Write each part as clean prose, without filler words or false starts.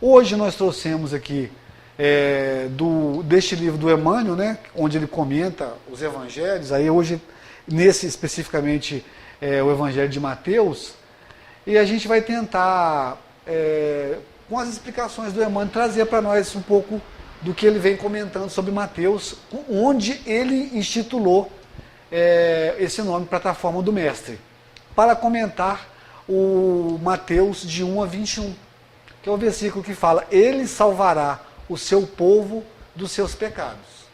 Hoje nós trouxemos aqui deste livro do Emmanuel, né, onde ele comenta os evangelhos, aí hoje, nesse especificamente, o evangelho de Mateus, e a gente vai tentar, com as explicações do Emmanuel, trazer para nós um pouco do que ele vem comentando sobre Mateus, onde ele institulou esse nome, Plataforma do Mestre, para comentar o Mateus de 1 a 21, que é o versículo que fala: ele salvará o seu povo dos seus pecados.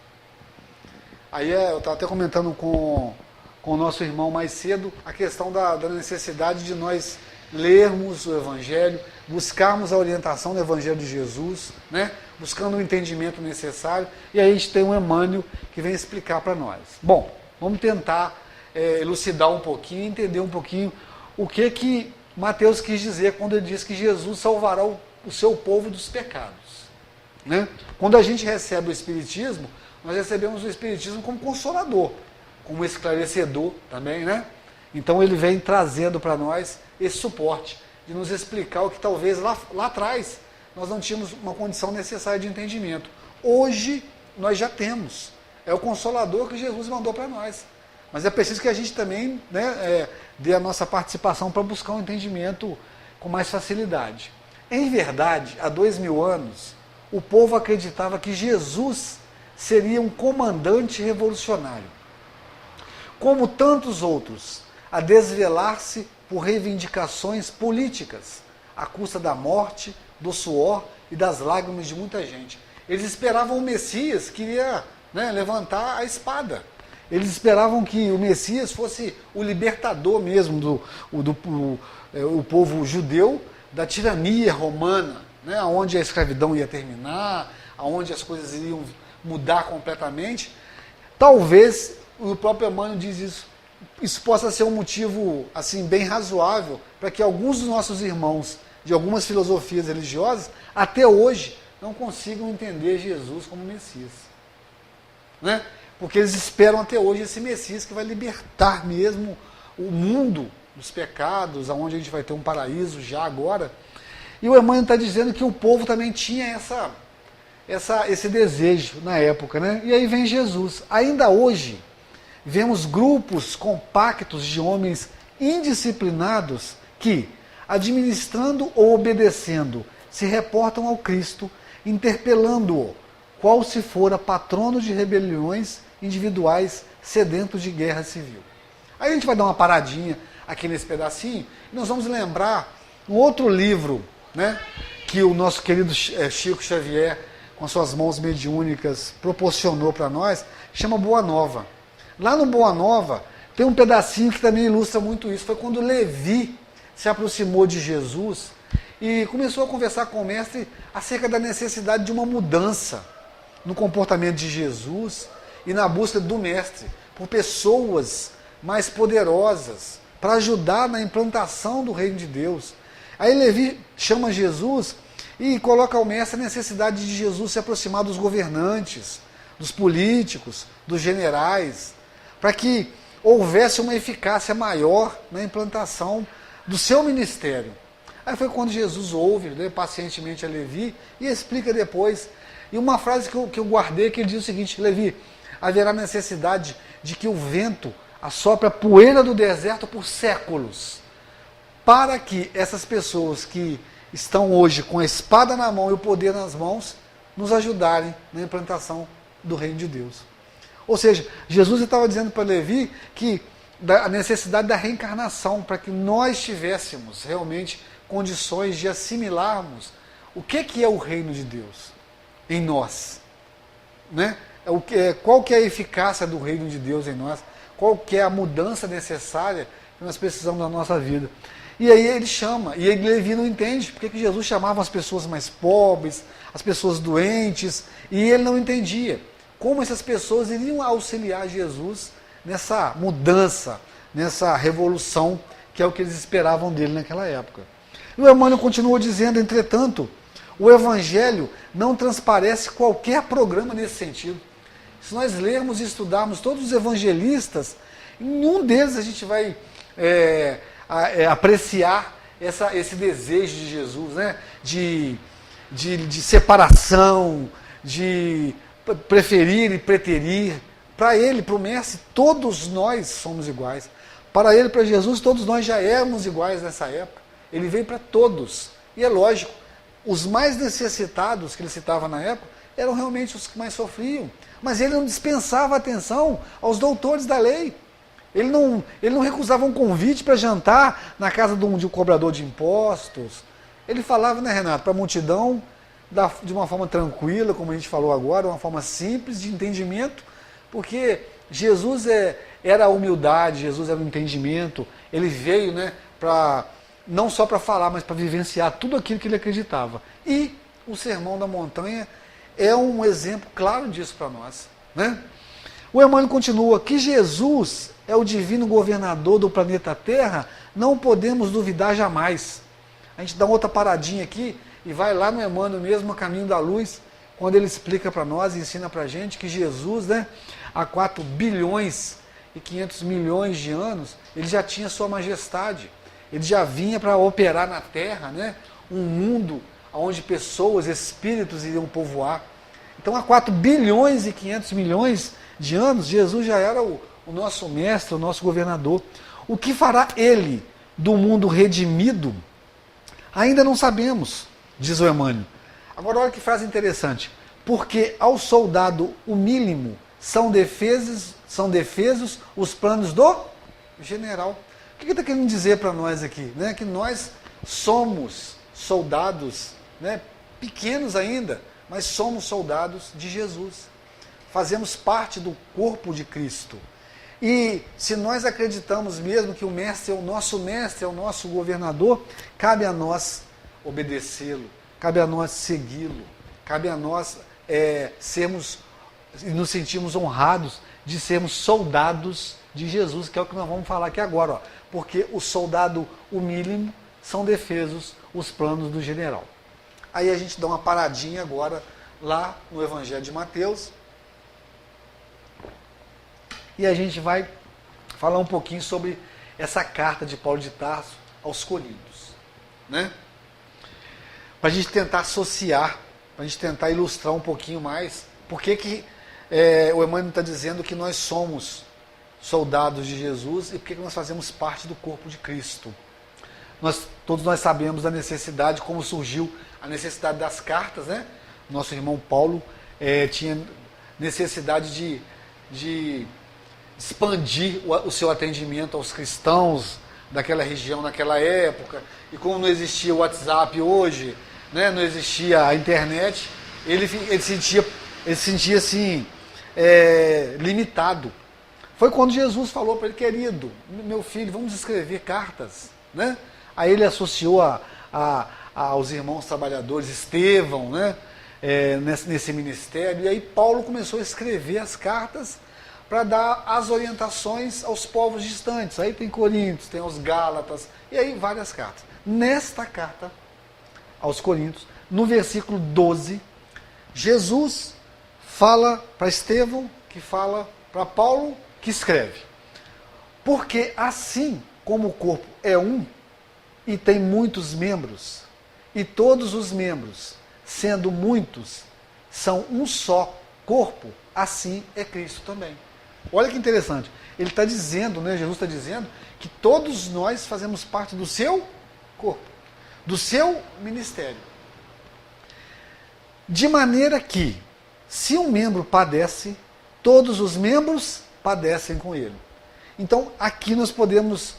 Aí eu estava até comentando com o nosso irmão mais cedo a questão da necessidade de nós lermos o Evangelho, buscarmos a orientação do Evangelho de Jesus, né? Buscando o entendimento necessário, e aí a gente tem um Emmanuel que vem explicar para nós. Bom, vamos tentar elucidar um pouquinho, entender um pouquinho o que Mateus quis dizer quando ele diz que Jesus salvará o seu povo dos pecados. Né? Quando a gente recebe o Espiritismo, nós recebemos o Espiritismo como consolador, como esclarecedor também, né? Então ele vem trazendo para nós esse suporte, de nos explicar o que talvez lá atrás nós não tínhamos uma condição necessária de entendimento. Hoje nós já temos. É o Consolador que Jesus mandou para nós. Mas é preciso que a gente também, né, dê a nossa participação para buscar um entendimento com mais facilidade. Em verdade, há 2000 anos, o povo acreditava que Jesus seria um comandante revolucionário, como tantos outros, a desvelar-se por reivindicações políticas, à custa da morte, do suor e das lágrimas de muita gente. Eles esperavam o Messias que iria, né, levantar a espada. Eles esperavam que o Messias fosse o libertador mesmo o povo judeu da tirania romana, né, onde a escravidão ia terminar, onde as coisas iriam mudar completamente. Talvez, o próprio Emmanuel diz isso possa ser um motivo assim, bem razoável para que alguns dos nossos irmãos de algumas filosofias religiosas, até hoje, não consigam entender Jesus como Messias. Né? Porque eles esperam até hoje esse Messias que vai libertar mesmo o mundo dos pecados, aonde a gente vai ter um paraíso já agora. E o Emmanuel está dizendo que o povo também tinha esse desejo na época, né? E aí vem Jesus. Ainda hoje, vemos grupos compactos de homens indisciplinados que, administrando ou obedecendo, se reportam ao Cristo, interpelando-o, qual se fora patrono de rebeliões individuais sedentos de guerra civil. Aí a gente vai dar uma paradinha aqui nesse pedacinho, e nós vamos lembrar um outro livro, né, que o nosso querido Chico Xavier, com suas mãos mediúnicas, proporcionou para nós, chama Boa Nova. Lá no Boa Nova, tem um pedacinho que também ilustra muito isso. Foi quando Levi se aproximou de Jesus e começou a conversar com o mestre acerca da necessidade de uma mudança no comportamento de Jesus e na busca do mestre por pessoas mais poderosas para ajudar na implantação do reino de Deus. Aí Levi chama Jesus e coloca ao mestre a necessidade de Jesus se aproximar dos governantes, dos políticos, dos generais, para que houvesse uma eficácia maior na implantação do seu ministério. Aí foi quando Jesus ouve, né, pacientemente a Levi e explica depois. E uma frase que eu guardei, que ele diz o seguinte: Levi, haverá necessidade de que o vento assopre a poeira do deserto por séculos, para que essas pessoas que estão hoje com a espada na mão e o poder nas mãos, nos ajudarem na implantação do reino de Deus. Ou seja, Jesus estava dizendo para Levi que a necessidade da reencarnação, para que nós tivéssemos realmente condições de assimilarmos o que é o reino de Deus em nós. Né? Qual que é a eficácia do reino de Deus em nós? Qual que é a mudança necessária que nós precisamos na nossa vida? E aí ele chama, e Levi não entende porque que Jesus chamava as pessoas mais pobres, as pessoas doentes, e ele não entendia como essas pessoas iriam auxiliar Jesus nessa mudança, nessa revolução, que é o que eles esperavam dele naquela época. E o Emmanuel continuou dizendo, entretanto, o Evangelho não transparece qualquer programa nesse sentido. Se nós lermos e estudarmos todos os evangelistas, em nenhum deles a gente vai apreciar esse desejo de Jesus, né, de de separação, de preferir e preterir. Para ele, para o Mestre, todos nós somos iguais. Para ele, para Jesus, todos nós já éramos iguais nessa época. Ele veio para todos. E é lógico, os mais necessitados que ele citava na época eram realmente os que mais sofriam. Mas ele não dispensava atenção aos doutores da lei. Ele não recusava um convite para jantar na casa de um cobrador de impostos. Ele falava, né, Renato, para a multidão de uma forma tranquila, como a gente falou agora, uma forma simples de entendimento, porque Jesus era a humildade, Jesus era o entendimento. Ele veio, né, não só para falar, mas para vivenciar tudo aquilo que ele acreditava. E o Sermão da Montanha é um exemplo claro disso para nós, né? O Emmanuel continua, que Jesus é o divino governador do planeta Terra, não podemos duvidar jamais. A gente dá uma outra paradinha aqui e vai lá no Emmanuel mesmo, a Caminho da Luz, quando ele explica para nós e ensina para a gente que Jesus, né, há 4 bilhões e 500 milhões de anos, ele já tinha sua majestade. Ele já vinha para operar na Terra, né, um mundo onde pessoas, espíritos iriam povoar. Então, há 4 bilhões e 500 milhões de anos, Jesus já era o nosso mestre, o nosso governador. O que fará ele do mundo redimido, ainda não sabemos, diz o Emmanuel. Agora, olha que frase interessante. Porque ao soldado humílimo são defesos os planos do general. O que ele está querendo dizer para nós aqui? Né? Que nós somos soldados, né, pequenos ainda, mas somos soldados de Jesus. Fazemos parte do corpo de Cristo. E se nós acreditamos mesmo que o Mestre é o nosso governador, cabe a nós obedecê-lo, cabe a nós segui-lo, cabe a nós nos sentirmos honrados de sermos soldados de Jesus, que é o que nós vamos falar aqui agora. Ó. Porque o soldado humílimo são defesos os planos do general. Aí a gente dá uma paradinha agora lá no Evangelho de Mateus, e a gente vai falar um pouquinho sobre essa carta de Paulo de Tarso aos Coríntios, né? Para a gente tentar associar, para a gente tentar ilustrar um pouquinho mais, por que o Emmanuel está dizendo que nós somos soldados de Jesus e por que nós fazemos parte do corpo de Cristo. Todos nós sabemos da necessidade, como surgiu a necessidade das cartas, né? Nosso irmão Paulo tinha necessidade de expandir o seu atendimento aos cristãos daquela região, naquela época, e como não existia o WhatsApp hoje, né, não existia a internet, ele se sentia assim, limitado. Foi quando Jesus falou para ele, querido, meu filho, vamos escrever cartas, né? Aí ele associou aos irmãos trabalhadores, Estevão, né, nesse ministério, e aí Paulo começou a escrever as cartas para dar as orientações aos povos distantes. Aí tem Coríntios, tem os Gálatas, e aí várias cartas. Nesta carta aos Coríntios, no versículo 12, Jesus fala para Estevão, que fala para Paulo, que escreve. Porque assim como o corpo é um, e tem muitos membros, e todos os membros, sendo muitos, são um só corpo, assim é Cristo também. Olha que interessante. Ele está dizendo, né, Jesus está dizendo, que todos nós fazemos parte do seu corpo, do seu ministério. De maneira que, se um membro padece, todos os membros padecem com ele. Então, aqui nós podemos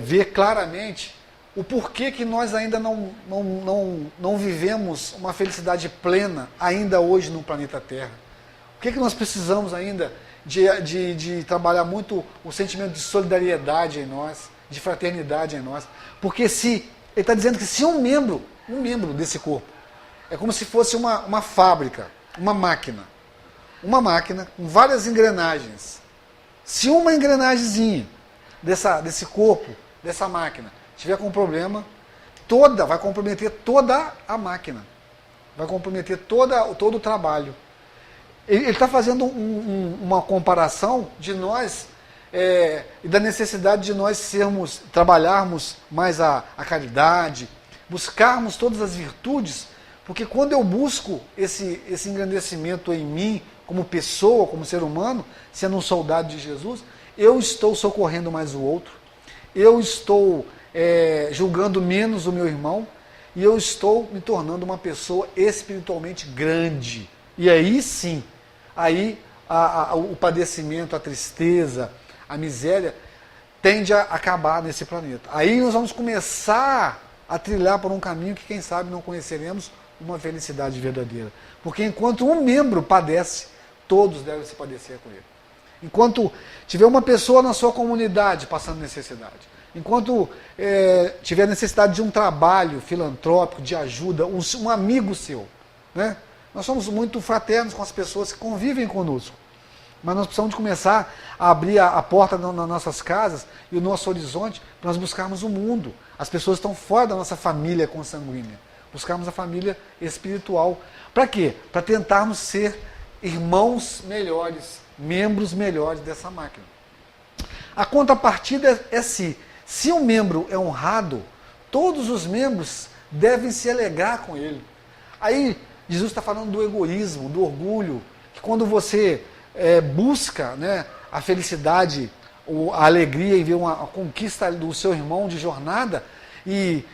ver claramente o porquê que nós ainda não vivemos uma felicidade plena ainda hoje no planeta Terra. Por que nós precisamos ainda de trabalhar muito o sentimento de solidariedade em nós, de fraternidade em nós? Porque ele está dizendo que se um membro desse corpo, é como se fosse uma fábrica, uma máquina com várias engrenagens. Se uma engrenagemzinha desse corpo, dessa máquina, tiver com um problema, vai comprometer toda a máquina, vai comprometer todo o trabalho. Ele está fazendo uma comparação de nós e da necessidade de nós trabalharmos mais a caridade, buscarmos todas as virtudes, porque quando eu busco esse engrandecimento em mim, como pessoa, como ser humano, sendo um soldado de Jesus, eu estou socorrendo mais o outro, eu estou julgando menos o meu irmão, e eu estou me tornando uma pessoa espiritualmente grande. E aí sim, aí o padecimento, a tristeza, a miséria, tende a acabar nesse planeta. Aí nós vamos começar a trilhar por um caminho que, quem sabe, não conheceremos uma felicidade verdadeira. Porque enquanto um membro padece, todos devem se padecer com ele. Enquanto tiver uma pessoa na sua comunidade passando necessidade, enquanto tiver necessidade de um trabalho filantrópico, de ajuda, um amigo seu, né? Nós somos muito fraternos com as pessoas que convivem conosco, mas nós precisamos de começar a abrir a porta nas nossas casas e o nosso horizonte para nós buscarmos o mundo. As pessoas estão fora da nossa família consanguínea. Buscarmos a família espiritual. Para quê? Para tentarmos ser irmãos melhores, membros melhores dessa máquina. A contrapartida é se um membro é honrado, todos os membros devem se alegrar com ele. Aí Jesus está falando do egoísmo, do orgulho, que quando você busca, né, a felicidade, a alegria em ver a conquista do seu irmão de jornada, e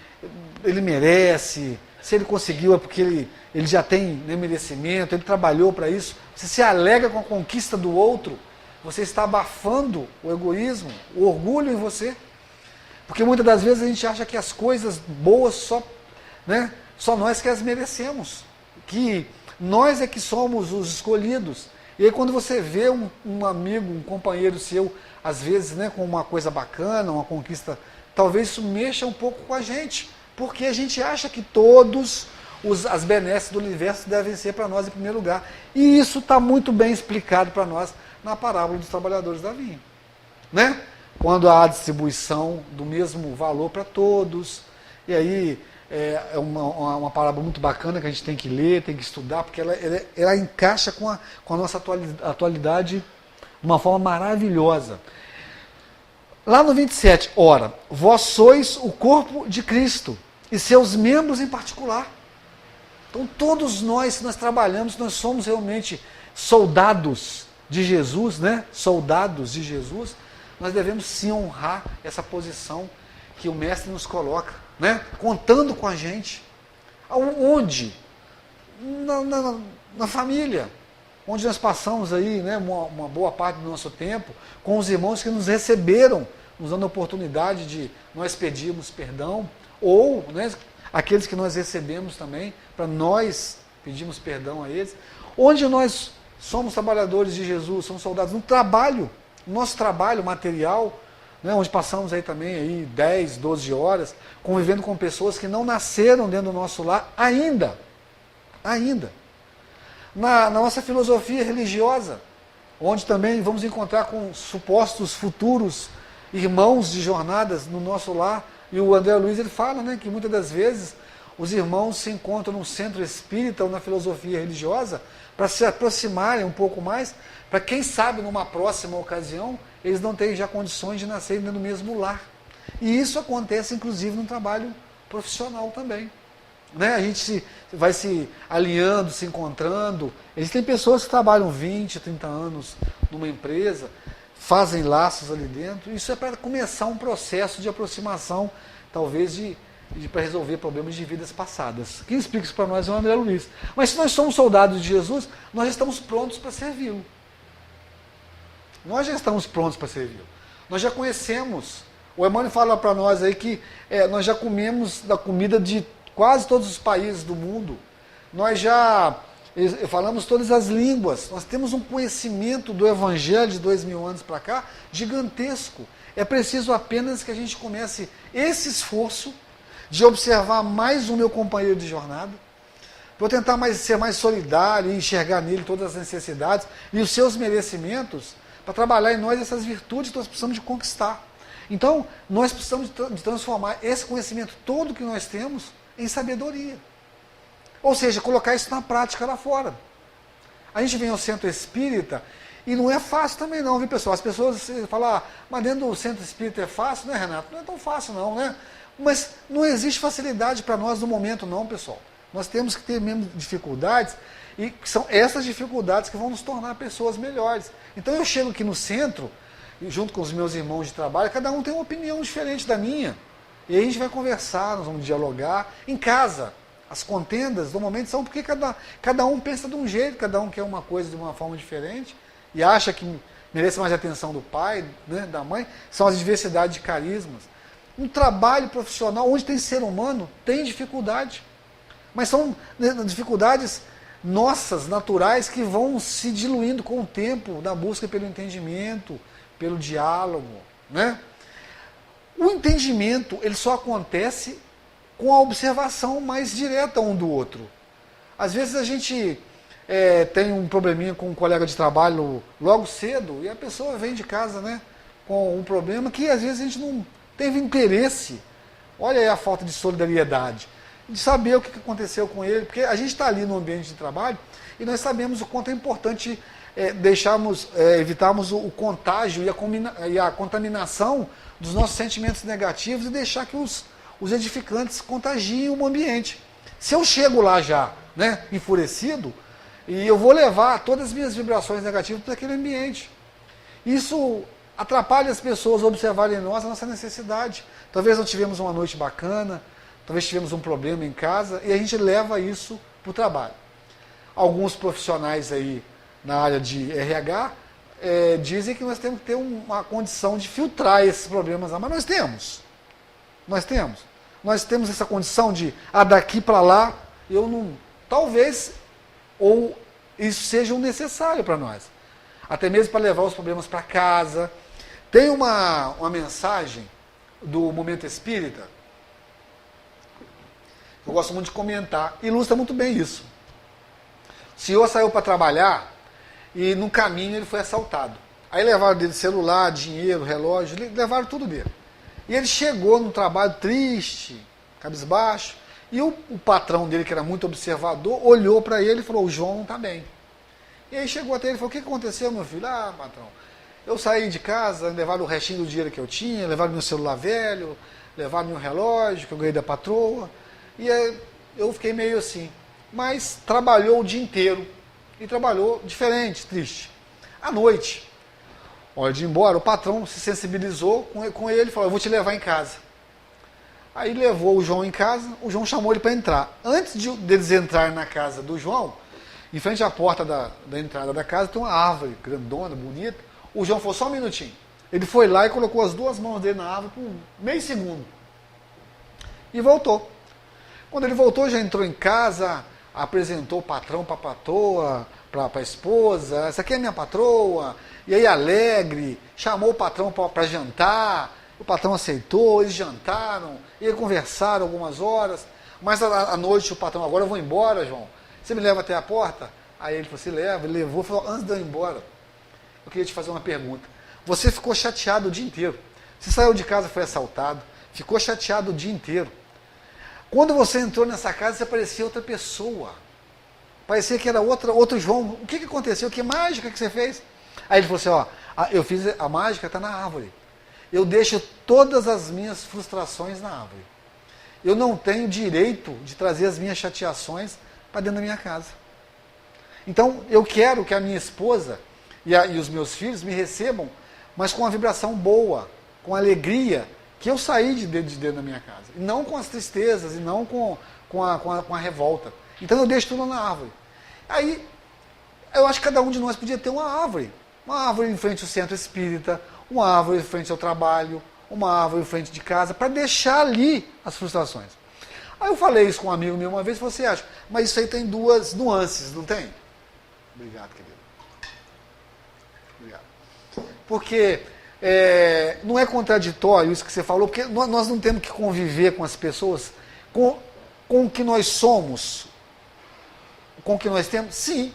ele merece, se ele conseguiu é porque ele já tem, né, merecimento, ele trabalhou para isso, você se alegra com a conquista do outro, você está abafando o egoísmo, o orgulho em você. Porque muitas das vezes a gente acha que as coisas boas só nós que as merecemos. Que nós é que somos os escolhidos. E aí quando você vê um amigo, um companheiro seu, às vezes, né, com uma coisa bacana, uma conquista, talvez isso mexa um pouco com a gente. Porque a gente acha que todos as benesses do universo devem ser para nós em primeiro lugar. E isso está muito bem explicado para nós na parábola dos trabalhadores da vinha. Né? Quando há a distribuição do mesmo valor para todos. E aí é uma parábola muito bacana que a gente tem que ler, tem que estudar, porque ela encaixa com a nossa atualidade de uma forma maravilhosa. Lá no 27, ora, vós sois o corpo de Cristo, e seus membros em particular. Então todos nós, se nós trabalhamos, nós somos realmente soldados de Jesus, né? Soldados de Jesus, nós devemos sim honrar essa posição que o Mestre nos coloca, né? Contando com a gente. Onde? Na família, onde nós passamos aí, né, uma boa parte do nosso tempo com os irmãos que nos receberam, nos dando a oportunidade de nós pedirmos perdão, ou, né, aqueles que nós recebemos também, para nós pedirmos perdão a eles. Onde nós somos trabalhadores de Jesus, somos soldados no trabalho, nosso trabalho material, né, onde passamos aí também aí 10, 12 horas, convivendo com pessoas que não nasceram dentro do nosso lar ainda. Na nossa filosofia religiosa, onde também vamos encontrar com supostos futuros irmãos de jornadas no nosso lar, e o André Luiz ele fala, né, que muitas das vezes os irmãos se encontram num centro espírita ou na filosofia religiosa para se aproximarem um pouco mais, para quem sabe numa próxima ocasião eles não terem já condições de nascerem dentro do mesmo lar. E isso acontece inclusive no trabalho profissional também. Né? A gente vai se alinhando, se encontrando. Existem pessoas que trabalham 20, 30 anos numa empresa, fazem laços ali dentro. Isso é para começar um processo de aproximação, talvez para resolver problemas de vidas passadas. Quem explica isso para nós é o André Luiz. Mas se nós somos soldados de Jesus, nós estamos prontos para servi-lo. Nós já estamos prontos para servi-lo. Nós já conhecemos. O Emmanuel fala para nós aí que nós já comemos da comida de quase todos os países do mundo. Nós já falamos todas as línguas. Nós temos um conhecimento do Evangelho de 2000 anos para cá gigantesco. É preciso apenas que a gente comece esse esforço de observar mais o meu companheiro de jornada, para eu tentar ser mais solidário e enxergar nele todas as necessidades e os seus merecimentos, para trabalhar em nós essas virtudes que nós precisamos de conquistar. Então, nós precisamos de transformar esse conhecimento todo que nós temos em sabedoria. Ou seja, colocar isso na prática lá fora. A gente vem ao centro espírita e não é fácil também não, viu pessoal? As pessoas falam, mas dentro do centro espírita é fácil, né, Renato? Não é tão fácil não, né? Mas não existe facilidade para nós no momento não, pessoal. Nós temos que ter mesmo dificuldades, e são essas dificuldades que vão nos tornar pessoas melhores. Então eu chego aqui no centro, junto com os meus irmãos de trabalho, cada um tem uma opinião diferente da minha. E aí a gente vai conversar, nós vamos dialogar. Em casa, as contendas normalmente são porque cada um pensa de um jeito, cada um quer uma coisa de uma forma diferente, e acha que merece mais atenção do pai, né, da mãe. São as diversidades de carismas. Um trabalho profissional onde tem ser humano tem dificuldade. Mas são dificuldades nossas, naturais, que vão se diluindo com o tempo, na busca pelo entendimento, pelo diálogo, né? O entendimento, ele só acontece com a observação mais direta um do outro. Às vezes a gente tem um probleminha com um colega de trabalho logo cedo, e a pessoa vem de casa, né, com um problema que às vezes a gente não teve interesse. Olha aí a falta de solidariedade, de saber o que aconteceu com ele, porque a gente está ali no ambiente de trabalho e nós sabemos o quanto é importante evitarmos o contágio e a contaminação dos nossos sentimentos negativos e deixar que os edificantes contagiem o ambiente. Se eu chego lá já, né, enfurecido, e eu vou levar todas as minhas vibrações negativas para aquele ambiente. Isso atrapalha as pessoas a observarem em nós a nossa necessidade. Talvez não tivemos uma noite bacana, talvez tivemos um problema em casa, e a gente leva isso para o trabalho. Alguns profissionais aí na área de RH dizem que nós temos que ter uma condição de filtrar esses problemas lá, mas nós temos. Nós temos essa condição de, daqui para lá, eu não... Talvez, ou isso seja um necessário para nós. Até mesmo para levar os problemas para casa. Tem uma mensagem do Momento Espírita, eu gosto muito de comentar, ilustra muito bem isso. O senhor saiu para trabalhar e no caminho ele foi assaltado. Aí levaram dele celular, dinheiro, relógio, levaram tudo dele. E ele chegou no trabalho triste, cabisbaixo, e o patrão dele, que era muito observador, olhou para ele e falou, o João não está bem. E aí chegou até ele e falou, o que aconteceu, meu filho? Patrão, eu saí de casa, levaram o restinho do dinheiro que eu tinha, levaram meu celular velho, levaram meu relógio que eu ganhei da patroa, e aí eu fiquei meio assim. Mas trabalhou o dia inteiro, e trabalhou diferente, triste. À noite, hora de ir embora, o patrão se sensibilizou com ele e falou, eu vou te levar em casa. Aí levou o João em casa, o João chamou ele para entrar. Antes deles entrarem na casa do João, em frente à porta da entrada da casa, tem uma árvore grandona, bonita. O João falou, só um minutinho. Ele foi lá e colocou as duas mãos dele na árvore por meio segundo. E voltou. Quando ele voltou, já entrou em casa, apresentou o patrão para a patroa, para a esposa, essa aqui é minha patroa, e aí alegre, chamou o patrão para jantar, o patrão aceitou, eles jantaram, e conversaram algumas horas, mas à noite o patrão, agora eu vou embora, João, você me leva até a porta? Aí ele falou, se leva, ele levou, falou, antes de eu ir embora, eu queria te fazer uma pergunta, você ficou chateado o dia inteiro, você saiu de casa, foi assaltado, ficou chateado o dia inteiro, quando você entrou nessa casa, você parecia outra pessoa. Parecia que era outro João. O que aconteceu? Que mágica que você fez? Aí ele falou assim, eu fiz a mágica, está na árvore. Eu deixo todas as minhas frustrações na árvore. Eu não tenho direito de trazer as minhas chateações para dentro da minha casa. Então, eu quero que a minha esposa e os meus filhos me recebam, mas com uma vibração boa, com alegria, que eu saí de dentro da minha casa. E não com as tristezas, e não com a revolta. Então eu deixo tudo na árvore. Aí, eu acho que cada um de nós podia ter uma árvore. Uma árvore em frente ao centro espírita, uma árvore em frente ao trabalho, uma árvore em frente de casa, para deixar ali as frustrações. Aí eu falei isso com um amigo meu uma vez, e falou assim, acho, mas isso aí tem duas nuances, não tem? Obrigado, querido. Obrigado. Porque... não é contraditório isso que você falou, porque nós não temos que conviver com as pessoas, com o que nós somos, com o que nós temos, sim,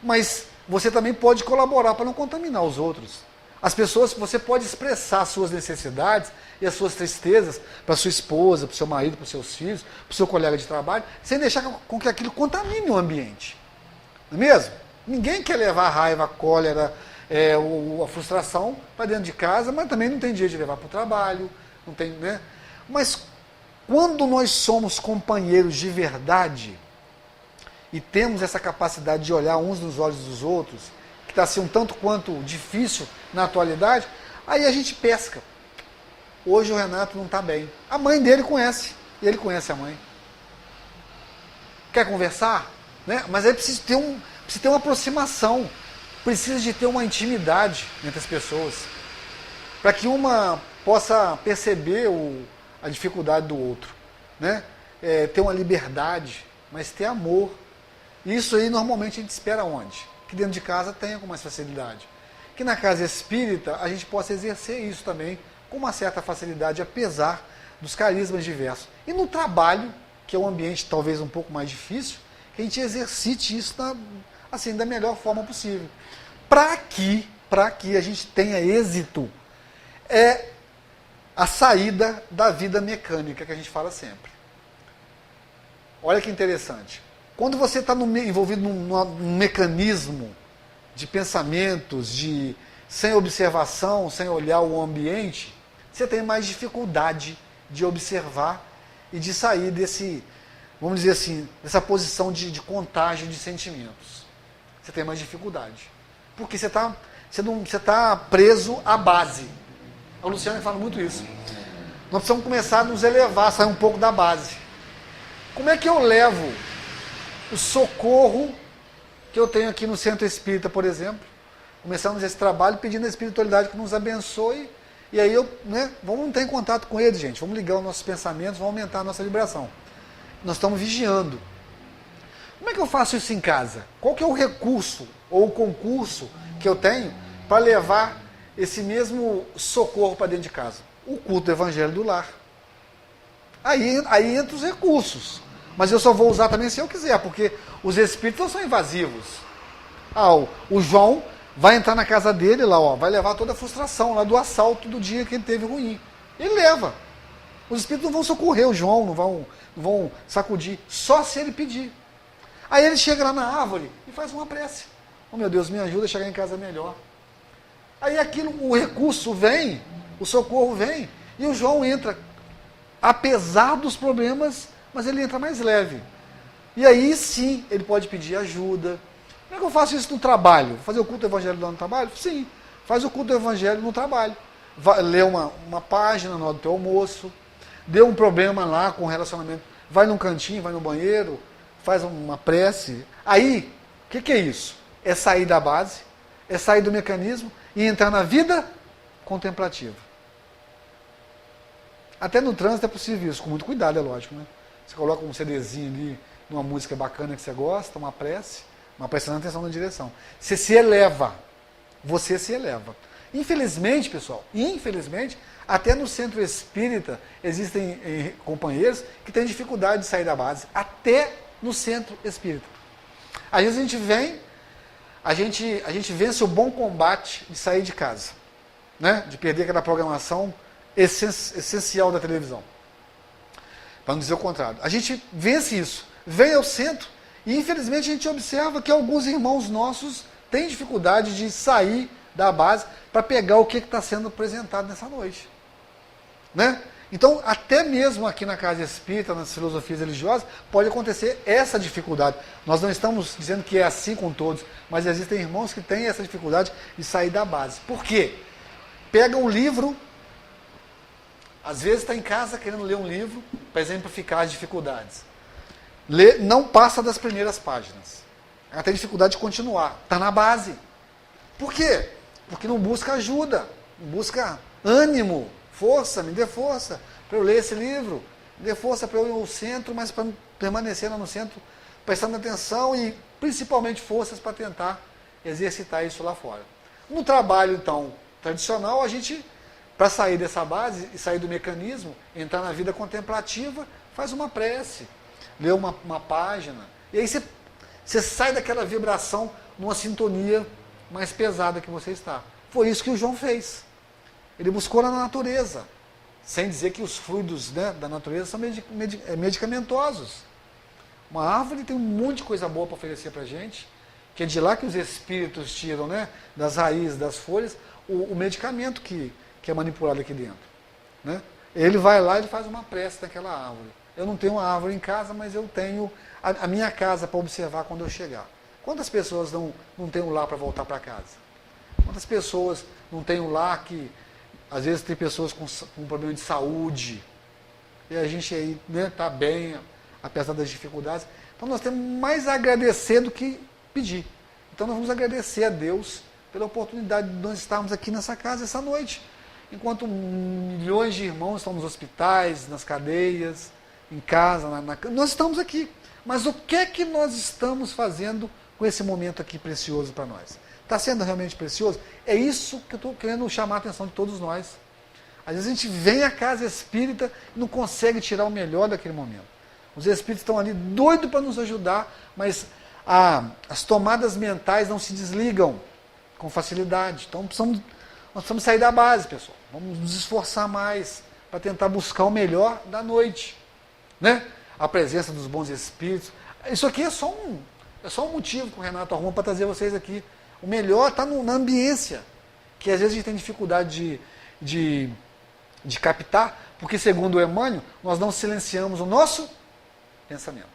mas você também pode colaborar para não contaminar os outros. As pessoas, você pode expressar suas necessidades e as suas tristezas para sua esposa, para o seu marido, para os seus filhos, para o seu colega de trabalho, sem deixar com que aquilo contamine o ambiente. Não é mesmo? Ninguém quer levar a raiva, a cólera, a frustração para dentro de casa, mas também não tem jeito de levar para o trabalho, não tem, né? Mas Quando nós somos companheiros de verdade e temos essa capacidade de olhar uns nos olhos dos outros, que está assim um tanto quanto difícil na atualidade, aí a gente pesca. Hoje o Renato não está bem. A mãe dele conhece, e ele conhece a mãe. Quer conversar? Né? Mas aí precisa ter uma aproximação, precisa de ter uma intimidade entre as pessoas, para que uma possa perceber a dificuldade do outro, né? Ter uma liberdade, mas ter amor. Isso aí normalmente a gente espera onde? Que dentro de casa tenha com mais facilidade. Que na casa espírita a gente possa exercer isso também com uma certa facilidade, apesar dos carismas diversos. E no trabalho, que é um ambiente talvez um pouco mais difícil, que a gente exercite isso da melhor forma possível. Para que a gente tenha êxito, é a saída da vida mecânica que a gente fala sempre. Olha que interessante. Quando você está envolvido num mecanismo de pensamentos, sem observação, sem olhar o ambiente, você tem mais dificuldade de observar e de sair vamos dizer assim, dessa posição de contágio de sentimentos. Você tem mais dificuldade. Porque você está preso à base. A Luciana fala muito isso. Nós precisamos começar a nos elevar, sair um pouco da base. Como é que eu levo o socorro que eu tenho aqui no Centro Espírita, por exemplo? Começamos esse trabalho pedindo a espiritualidade que nos abençoe. E aí vamos entrar em contato com ele, gente. Vamos ligar os nossos pensamentos, vamos aumentar a nossa vibração. Nós estamos vigiando. Como é que eu faço isso em casa? Qual que é o recurso ou o concurso que eu tenho para levar esse mesmo socorro para dentro de casa? O culto do Evangelho do Lar. Aí entra os recursos. Mas eu só vou usar também se eu quiser, porque os espíritos não são invasivos. O João vai entrar na casa dele lá, vai levar toda a frustração lá do assalto do dia que ele teve ruim. Ele leva. Os espíritos não vão socorrer o João, não vão sacudir, só se ele pedir. Aí ele chega lá na árvore e faz uma prece. Oh meu Deus, me ajuda a chegar em casa melhor. Aí o recurso vem, o socorro vem, e o João entra, apesar dos problemas, mas ele entra mais leve. E aí sim, ele pode pedir ajuda. Como é que eu faço isso no trabalho? Vou fazer o culto do Evangelho lá no trabalho? Sim, faz o culto do Evangelho no trabalho. Lê uma página na hora do teu almoço, deu um problema lá com o relacionamento, vai num cantinho, vai no banheiro, faz uma prece. Aí, o que é isso? É sair da base, é sair do mecanismo e entrar na vida contemplativa. Até no trânsito é possível isso, com muito cuidado, é lógico, né? Você coloca um CDzinho ali, uma música bacana que você gosta, uma prece, mas prestando atenção na direção. Você se eleva. Você se eleva. Infelizmente, pessoal, até no centro espírita existem companheiros que têm dificuldade de sair da base. Até no centro espírita. Às vezes a gente vence o bom combate de sair de casa, né? De perder aquela programação essencial da televisão. Para não dizer o contrário. A gente vence isso, vem ao centro e infelizmente a gente observa que alguns irmãos nossos têm dificuldade de sair da base para pegar o que está sendo apresentado nessa noite. Né? Então, até mesmo aqui na casa espírita, nas filosofias religiosas, pode acontecer essa dificuldade. Nós não estamos dizendo que é assim com todos, mas existem irmãos que têm essa dificuldade de sair da base. Por quê? Pega um livro, às vezes está em casa querendo ler um livro para exemplificar as dificuldades. Não passa das primeiras páginas. Ela tem dificuldade de continuar. Está na base. Por quê? Porque não busca ajuda, não busca ânimo, força, me dê força para eu ler esse livro, me dê força para eu ir ao centro, mas para permanecer lá no centro, prestando atenção e principalmente forças para tentar exercitar isso lá fora. No trabalho, então, tradicional, a gente, para sair dessa base e sair do mecanismo, entrar na vida contemplativa, faz uma prece, lê uma página, e aí você sai daquela vibração numa sintonia mais pesada que você está. Foi isso que o João fez. Ele buscou na natureza, sem dizer que os fluidos, né, da natureza são medicamentosos. Uma árvore tem um monte de coisa boa para oferecer para a gente, que é de lá que os espíritos tiram, né, das raízes, das folhas, o medicamento que é manipulado aqui dentro. Né? Ele vai lá e faz uma prece naquela árvore. Eu não tenho uma árvore em casa, mas eu tenho a minha casa para observar quando eu chegar. Quantas pessoas não têm um lar para voltar para casa? Quantas pessoas não têm um lar que, às vezes, tem pessoas com problema de saúde, e a gente aí está bem, apesar das dificuldades. Então nós temos mais a agradecer do que pedir. Então nós vamos agradecer a Deus pela oportunidade de nós estarmos aqui nessa casa essa noite. Enquanto milhões de irmãos estão nos hospitais, nas cadeias, em casa, nós estamos aqui. Mas o que é que nós estamos fazendo com esse momento aqui precioso para nós? Está sendo realmente precioso? É isso que eu estou querendo chamar a atenção de todos nós. Às vezes a gente vem à casa espírita e não consegue tirar o melhor daquele momento. Os espíritos estão ali doidos para nos ajudar, mas as tomadas mentais não se desligam com facilidade. Então nós precisamos sair da base, pessoal. Vamos nos esforçar mais para tentar buscar o melhor da noite. Né? A presença dos bons espíritos. Isso aqui é só um motivo que o Renato arruma para trazer vocês aqui. O melhor está na ambiência, que às vezes a gente tem dificuldade de captar, porque segundo o Emmanuel, nós não silenciamos o nosso pensamento.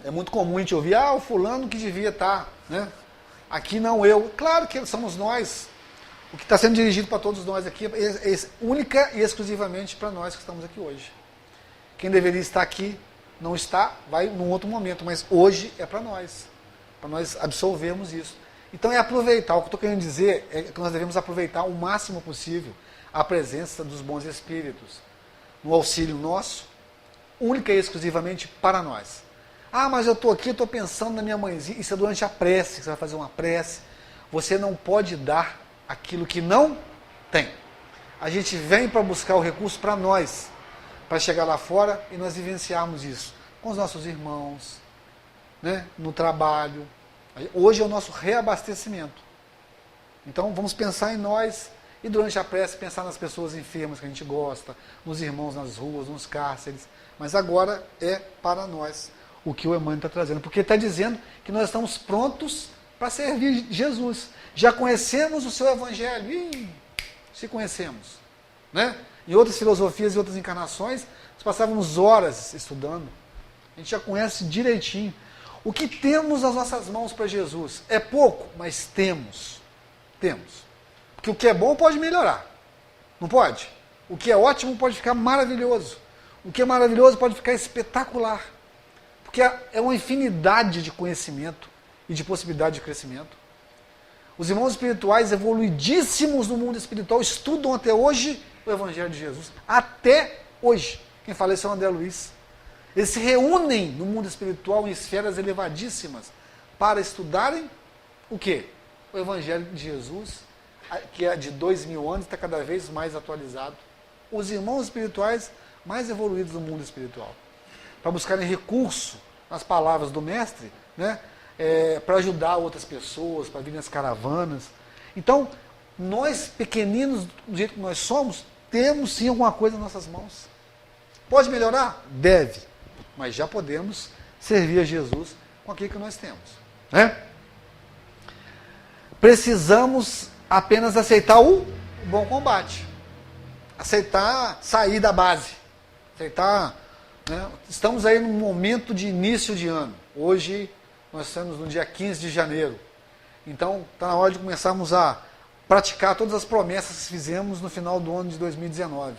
É muito comum a gente ouvir, o fulano que devia estar, né? Aqui não eu. Claro que somos nós. O que está sendo dirigido para todos nós aqui é única e exclusivamente para nós que estamos aqui hoje. Quem deveria estar aqui não está, vai num outro momento, mas hoje é para nós absorvermos isso. Então é aproveitar, o que eu estou querendo dizer é que nós devemos aproveitar o máximo possível a presença dos bons espíritos, no auxílio nosso, única e exclusivamente para nós. Mas eu estou aqui, estou pensando na minha mãezinha, isso é durante a prece, você vai fazer uma prece, você não pode dar aquilo que não tem. A gente vem para buscar o recurso para nós, para chegar lá fora e nós vivenciarmos isso com os nossos irmãos, né, no trabalho. Hoje é o nosso reabastecimento. Então vamos pensar em nós e durante a prece pensar nas pessoas enfermas que a gente gosta, nos irmãos nas ruas, nos cárceres. Mas agora é para nós o que o Emmanuel está trazendo. Porque ele está dizendo que nós estamos prontos para servir Jesus. Já conhecemos o seu Evangelho? Se conhecemos. Né? Em outras filosofias e outras encarnações, nós passávamos horas estudando. A gente já conhece direitinho. O que temos nas nossas mãos para Jesus é pouco, mas temos. Temos. Porque o que é bom pode melhorar. Não pode? O que é ótimo pode ficar maravilhoso. O que é maravilhoso pode ficar espetacular. Porque é uma infinidade de conhecimento e de possibilidade de crescimento. Os irmãos espirituais evoluidíssimos no mundo espiritual estudam até hoje o Evangelho de Jesus. Até hoje. Quem fala isso é o André Luiz. Eles se reúnem no mundo espiritual em esferas elevadíssimas para estudarem o quê? O Evangelho de Jesus, que é de 2000 anos, está cada vez mais atualizado. Os irmãos espirituais mais evoluídos no mundo espiritual. Para buscarem recurso nas palavras do Mestre, né? Para ajudar outras pessoas, para vir nas caravanas. Então, nós pequeninos, do jeito que nós somos, temos sim alguma coisa nas nossas mãos. Pode melhorar? Deve. Mas já podemos servir a Jesus com aquilo que nós temos. Né? Precisamos apenas aceitar o bom combate. Aceitar sair da base. Aceitar. Né? Estamos aí num momento de início de ano. Hoje nós estamos no dia 15 de janeiro. Então está na hora de começarmos a praticar todas as promessas que fizemos no final do ano de 2019.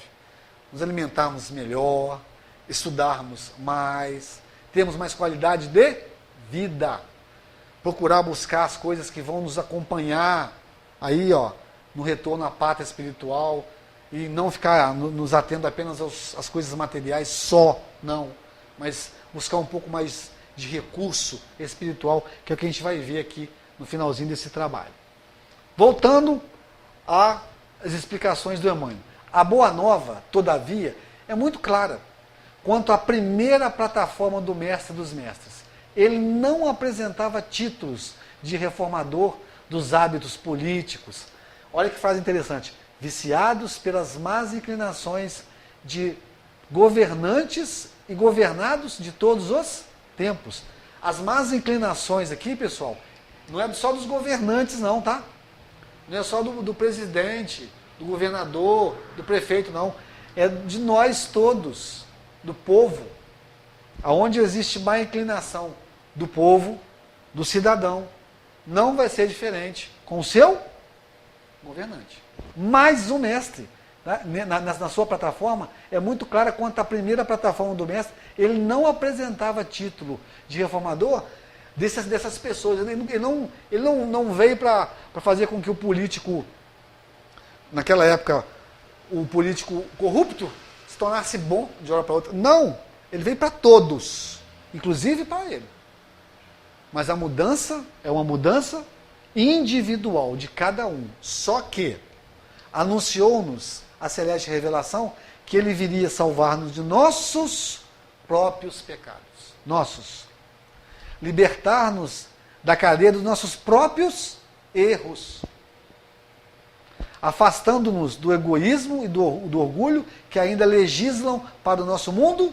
Nos alimentarmos melhor, estudarmos mais, termos mais qualidade de vida. Procurar buscar as coisas que vão nos acompanhar aí, no retorno à pátria espiritual e não ficar nos atendo apenas às coisas materiais só, não. Mas buscar um pouco mais de recurso espiritual, que é o que a gente vai ver aqui no finalzinho desse trabalho. Voltando às explicações do Emmanuel. A Boa Nova, todavia, é muito clara quanto à primeira plataforma do Mestre dos Mestres. Ele não apresentava títulos de reformador dos hábitos políticos. Olha que frase interessante. Viciados pelas más inclinações de governantes e governados de todos os tempos. As más inclinações aqui, pessoal, não é só dos governantes não, tá? Não é só do presidente, do governador, do prefeito, não. É de nós todos, do povo. Aonde existe má inclinação do povo, do cidadão, não vai ser diferente com o seu governante. Mas o mestre, na sua plataforma, é muito clara quanto à primeira plataforma do mestre, ele não apresentava título de reformador dessas pessoas. Ele não veio para fazer com que o político, naquela época, o político corrupto, se tornasse bom de uma hora para outra. Não! Ele veio para todos, inclusive para ele. Mas a mudança é uma mudança individual de cada um. Só que anunciou-nos a celeste revelação que ele viria salvar-nos de nossos próprios pecados. Nossos. Libertar-nos da cadeia dos nossos próprios erros. Afastando-nos do egoísmo e do orgulho que ainda legislam para o nosso mundo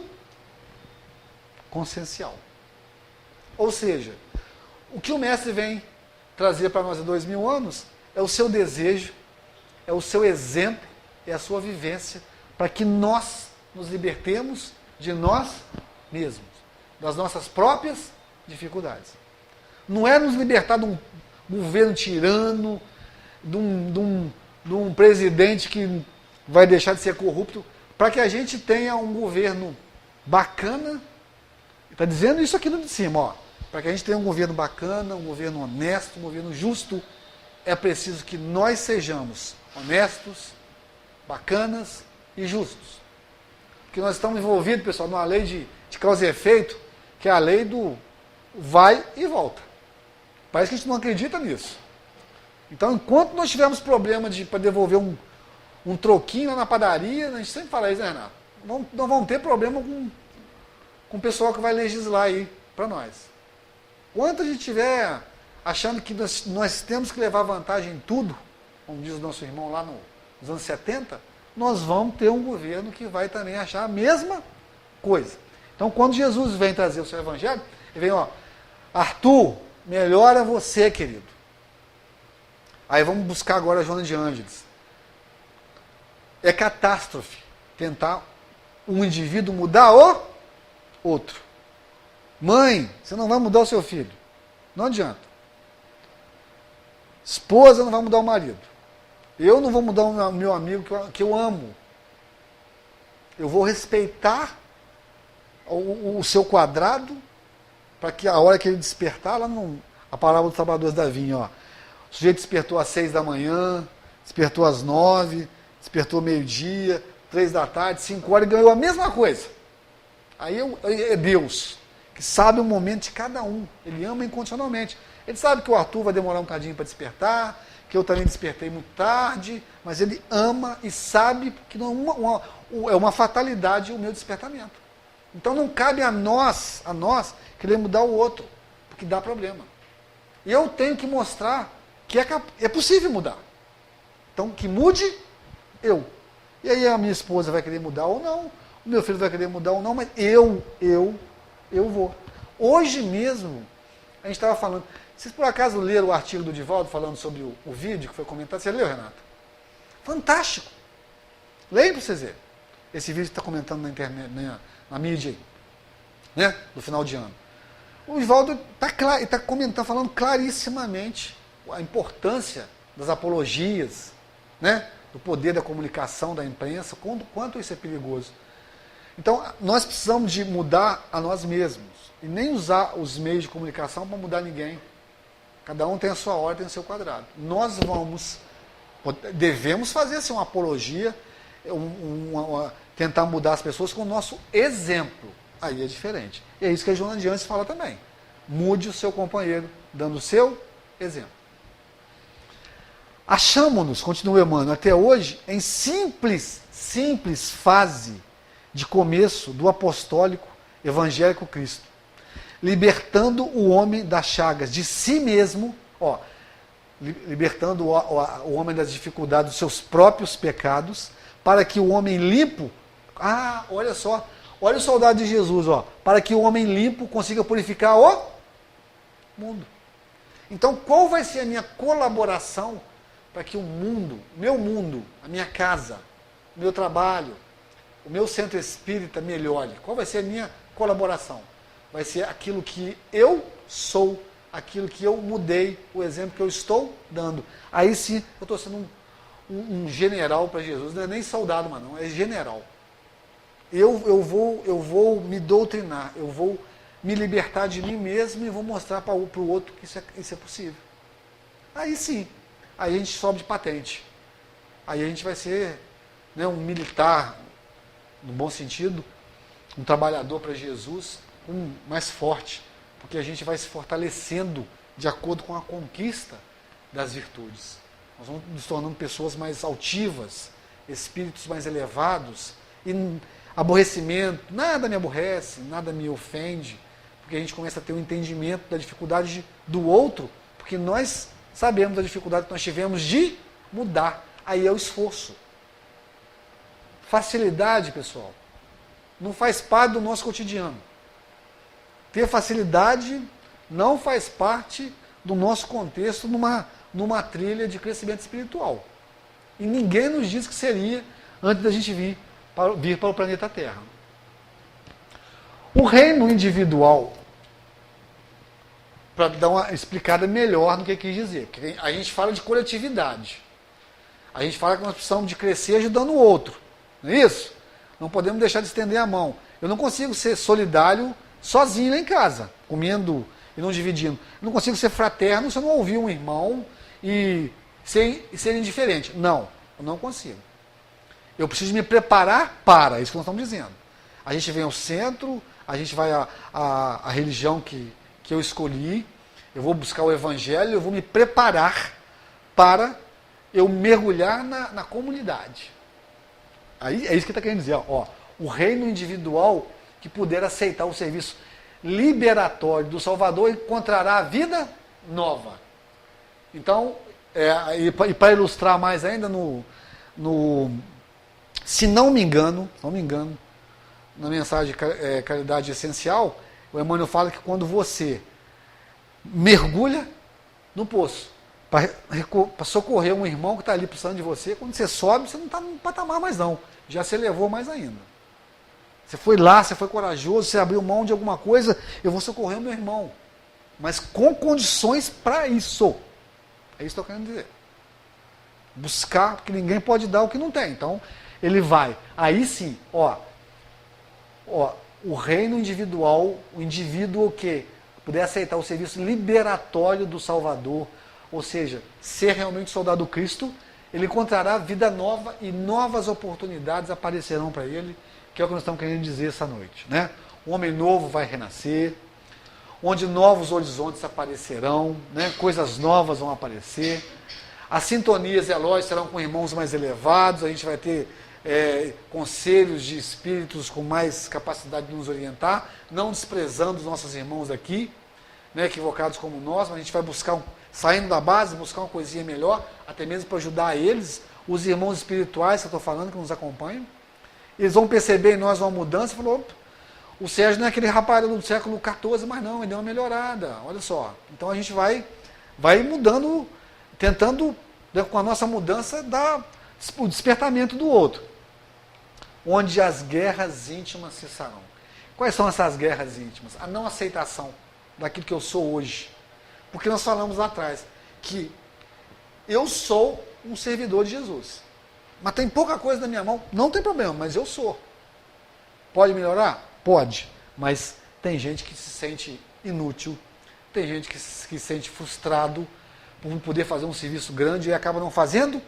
consciencial. Ou seja, o que o mestre vem trazer para nós há 2000 anos é o seu desejo, é o seu exemplo, é a sua vivência, para que nós nos libertemos de nós mesmos, das nossas próprias dificuldades. Não é nos libertar de um governo tirano, de um presidente que vai deixar de ser corrupto, para que a gente tenha um governo bacana. Está dizendo isso aqui no de cima, ó. Para que a gente tenha um governo bacana, um governo honesto, um governo justo, é preciso que nós sejamos honestos, bacanas e justos. Porque nós estamos envolvidos, pessoal, numa lei de causa e efeito, que é a lei do vai e volta. Parece que a gente não acredita nisso. Então, enquanto nós tivermos problema para devolver um troquinho lá na padaria, a gente sempre fala isso, né, Renato? Nós vamos ter problema com o pessoal que vai legislar aí para nós. Quanto a gente estiver achando que nós temos que levar vantagem em tudo, como diz o nosso irmão lá nos anos 70, nós vamos ter um governo que vai também achar a mesma coisa. Então, quando Jesus vem trazer o seu evangelho, ele vem, ó, Arthur, melhora você, querido. Aí vamos buscar agora a Joana de Ângeles. É catástrofe tentar um indivíduo mudar o outro. Mãe, você não vai mudar o seu filho. Não adianta. Esposa não vai mudar o marido. Eu não vou mudar o meu amigo que eu amo. Eu vou respeitar o seu quadrado para que a hora que ele despertar, lá a parábola dos trabalhadores da vinha, ó. O sujeito despertou às 6 da manhã, despertou às 9, despertou meio-dia, 3 da tarde, 5 horas e ganhou a mesma coisa. Aí é Deus, que sabe o momento de cada um. Ele ama incondicionalmente. Ele sabe que o Arthur vai demorar um cadinho para despertar, que eu também despertei muito tarde, mas ele ama e sabe que não é uma fatalidade o meu despertamento. Então não cabe a nós querer mudar o outro, porque dá problema. E eu tenho que mostrar que é possível mudar. Então que mude eu. E aí a minha esposa vai querer mudar ou não, o meu filho vai querer mudar ou não, mas eu vou. Hoje mesmo, a gente estava falando, vocês por acaso leram o artigo do Divaldo falando sobre o vídeo que foi comentado? Você leu, Renato? Fantástico! Leia para vocês verem. Esse vídeo que está comentando na internet, na mídia aí, né? Do final de ano. O Divaldo está comentando, falando clarissimamente a importância das apologias, né? Do poder da comunicação, da imprensa, quanto isso é perigoso. Então, nós precisamos de mudar a nós mesmos. E nem usar os meios de comunicação para mudar ninguém. Cada um tem a sua hora, tem o seu quadrado. Nós devemos fazer assim, uma apologia, tentar mudar as pessoas com o nosso exemplo. Aí é diferente. E é isso que a Joana de Ângeles fala também. Mude o seu companheiro, dando o seu exemplo. Achamos-nos, continua Emmanuel, até hoje, em simples fase de começo do apostólico evangélico Cristo, libertando o homem das chagas de si mesmo, libertando o homem das dificuldades dos seus próprios pecados, para que o homem limpo, olha só, olha o soldado de Jesus, para que o homem limpo consiga purificar o mundo. Então, qual vai ser a minha colaboração para que o mundo, a minha casa, o meu trabalho, o meu centro espírita melhore? Qual vai ser a minha colaboração? Vai ser aquilo que eu sou, aquilo que eu mudei, o exemplo que eu estou dando. Aí sim, eu estou sendo um general para Jesus, não é nem soldado, mas não, é general. Eu vou me doutrinar, eu vou me libertar de mim mesmo e vou mostrar para o outro que isso é possível. Aí sim, aí a gente sobe de patente. Aí a gente vai ser, né, um militar, no bom sentido, um trabalhador para Jesus, mais forte, porque a gente vai se fortalecendo de acordo com a conquista das virtudes. Nós vamos nos tornando pessoas mais altivas, espíritos mais elevados, e aborrecimento, nada me aborrece, nada me ofende, porque a gente começa a ter um entendimento da dificuldade do outro, porque nós sabemos da dificuldade que nós tivemos de mudar. Aí é o esforço. Facilidade, pessoal, não faz parte do nosso cotidiano. Ter facilidade não faz parte do nosso contexto numa trilha de crescimento espiritual. E ninguém nos disse que seria antes da gente vir para o planeta Terra. O reino individual, para dar uma explicada melhor no que quis dizer, porque a gente fala de coletividade. A gente fala que nós precisamos de crescer ajudando o outro. Não é isso? Não podemos deixar de estender a mão. Eu não consigo ser solidário sozinho lá em casa, comendo e não dividindo. Eu não consigo ser fraterno se eu não ouvir um irmão e ser indiferente. Não, eu não consigo. Eu preciso me preparar para, isso que nós estamos dizendo. A gente vem ao centro, a gente vai à religião que eu escolhi, eu vou buscar o evangelho, eu vou me preparar para eu mergulhar na comunidade. Aí é isso que está querendo dizer. Ó, o reino individual que puder aceitar o serviço liberatório do Salvador encontrará a vida nova. Então, e para ilustrar mais ainda, se não me engano, na mensagem Caridade Essencial, o Emmanuel fala que quando você mergulha no poço, para socorrer um irmão que está ali precisando de você, quando você sobe, você não está no patamar mais não, já se elevou mais ainda. Você foi lá, você foi corajoso, você abriu mão de alguma coisa, eu vou socorrer o meu irmão, mas com condições para isso. É isso que eu estou querendo dizer. Buscar, porque ninguém pode dar o que não tem. Então, ele vai. Aí sim, o reino individual, o indivíduo que puder aceitar o serviço liberatório do Salvador, ou seja, ser realmente soldado do Cristo, ele encontrará vida nova e novas oportunidades aparecerão para ele, que é o que nós estamos querendo dizer essa noite. Né? Um homem novo vai renascer, onde novos horizontes aparecerão, né? Coisas novas vão aparecer, as sintonias e alóis serão com irmãos mais elevados, a gente vai ter conselhos de espíritos com mais capacidade de nos orientar, não desprezando os nossos irmãos aqui, né, equivocados como nós, mas a gente vai buscar, saindo da base, buscar uma coisinha melhor, até mesmo para ajudar eles, os irmãos espirituais que eu estou falando, que nos acompanham, eles vão perceber em nós uma mudança, falou, o Sérgio não é aquele rapaz do século XIV, mas não, ele deu uma melhorada, olha só. Então a gente vai mudando, tentando, com a nossa mudança, dar o despertamento do outro. Onde as guerras íntimas cessarão. Quais são essas guerras íntimas? A não aceitação daquilo que eu sou hoje. Porque nós falamos lá atrás que eu sou um servidor de Jesus. Mas tem pouca coisa na minha mão, não tem problema, mas eu sou. Pode melhorar? Pode. Mas tem gente que se sente inútil, tem gente que se sente frustrado por não poder fazer um serviço grande e acaba não fazendo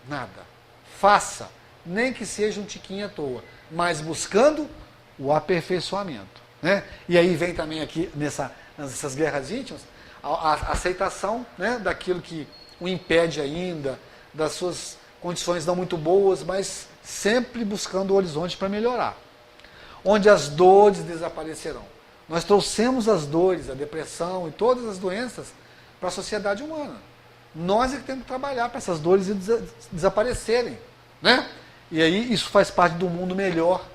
nada. Faça, nem que seja um tiquinho à toa, mas buscando o aperfeiçoamento. Né? E aí vem também aqui, nessas guerras íntimas, a aceitação, né, daquilo que o impede ainda, das suas condições não muito boas, mas sempre buscando o horizonte para melhorar. Onde as dores desaparecerão. Nós trouxemos as dores, a depressão e todas as doenças para a sociedade humana. Nós é que temos que trabalhar para essas dores desaparecerem. Né? E aí isso faz parte do mundo melhor,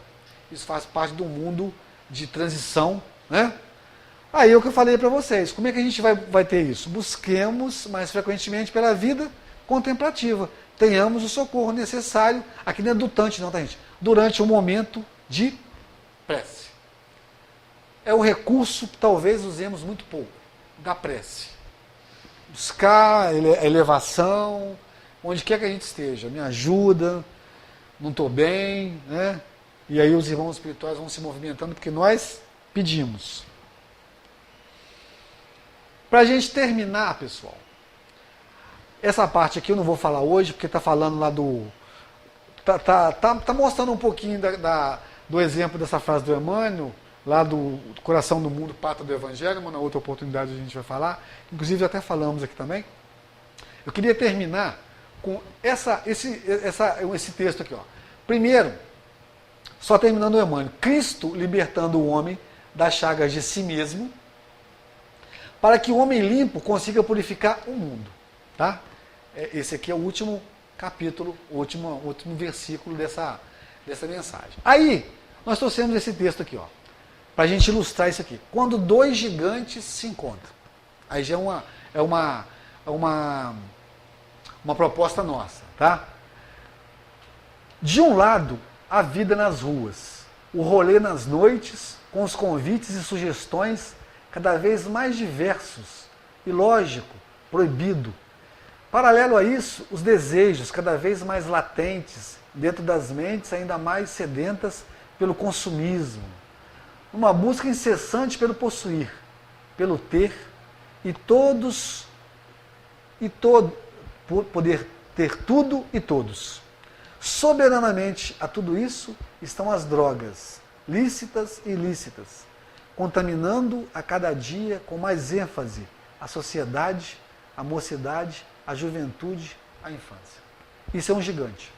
isso faz parte do mundo de transição. Né? Aí é o que eu falei para vocês, como é que a gente vai ter isso? Busquemos mais frequentemente pela vida contemplativa. Tenhamos o socorro necessário, aqui não é dutante não, tá gente? Durante o momento de prece. É o recurso que talvez usemos muito pouco, da prece. Buscar a elevação, onde quer que a gente esteja, me ajuda, não estou bem, né? E aí os irmãos espirituais vão se movimentando, porque nós pedimos. Para a gente terminar, pessoal, essa parte aqui eu não vou falar hoje, porque está falando lá do... Tá mostrando um pouquinho do exemplo dessa frase do Emmanuel, lá do Coração do Mundo, Pátria do Evangelho, mas na outra oportunidade a gente vai falar. Inclusive até falamos aqui também. Eu queria terminar com esse texto aqui. Ó. Primeiro, só terminando o Emmanuel, Cristo libertando o homem das chagas de si mesmo, para que o homem limpo consiga purificar o mundo. Tá? Esse aqui é o último capítulo, o último versículo dessa mensagem. Aí, nós trouxemos esse texto aqui, para a gente ilustrar isso aqui. Quando dois gigantes se encontram. Aí já é uma proposta nossa. Tá? De um lado, a vida nas ruas, o rolê nas noites, com os convites e sugestões cada vez mais diversos e, lógico, proibido. Paralelo a isso, os desejos cada vez mais latentes dentro das mentes ainda mais sedentas pelo consumismo, uma busca incessante pelo possuir, pelo ter poder ter tudo e todos. Soberanamente a tudo isso estão as drogas, lícitas e ilícitas, contaminando a cada dia com mais ênfase a sociedade, a mocidade, a juventude, a infância. Isso é um gigante.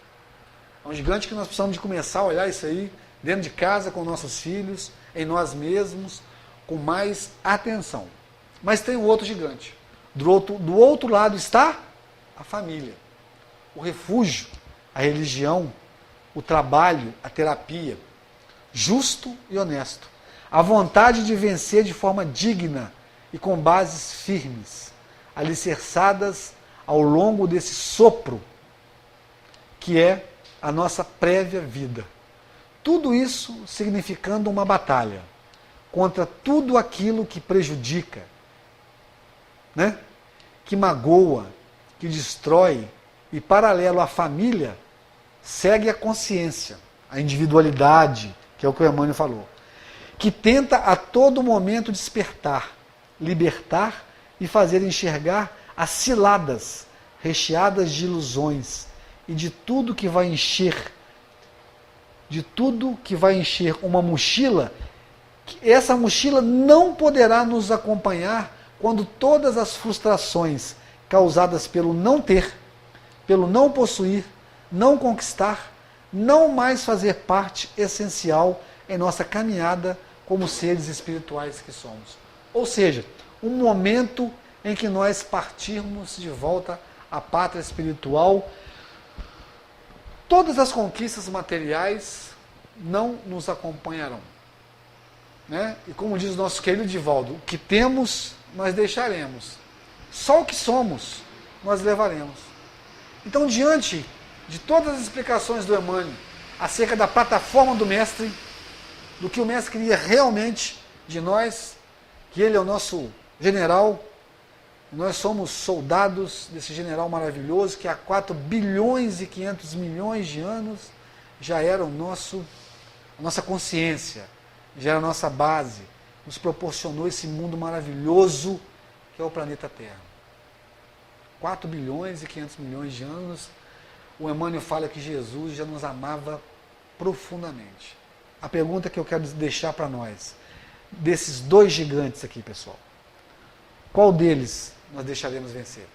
É um gigante que nós precisamos de começar a olhar isso aí dentro de casa, com nossos filhos, em nós mesmos, com mais atenção. Mas tem um outro gigante. Do outro lado está a família, o refúgio, a religião, o trabalho, a terapia, justo e honesto, a vontade de vencer de forma digna e com bases firmes, alicerçadas ao longo desse sopro que é a nossa prévia vida. Tudo isso significando uma batalha contra tudo aquilo que prejudica, né? Que magoa, que destrói, e paralelo à família, segue a consciência, a individualidade, que é o que o Emmanuel falou, que tenta a todo momento despertar, libertar e fazer enxergar as ciladas recheadas de ilusões e de tudo que vai encher uma mochila, que essa mochila não poderá nos acompanhar quando todas as frustrações causadas pelo não ter, pelo não possuir, não conquistar, não mais fazer parte essencial em nossa caminhada como seres espirituais que somos. Ou seja, um momento em que nós partirmos de volta à pátria espiritual, todas as conquistas materiais não nos acompanharão. Né? E como diz o nosso querido Divaldo, o que temos, nós deixaremos. Só o que somos, nós levaremos. Então, diante de todas as explicações do Emmanuel acerca da plataforma do Mestre, do que o Mestre queria realmente de nós, que ele é o nosso general, nós somos soldados desse general maravilhoso que há 4 bilhões e 500 milhões de anos já era a nossa consciência, já era a nossa base, nos proporcionou esse mundo maravilhoso que é o planeta Terra. 4 bilhões e 500 milhões de anos, o Emmanuel fala que Jesus já nos amava profundamente. A pergunta que eu quero deixar para nós, desses 2 gigantes aqui, pessoal, qual deles nós deixaremos vencer?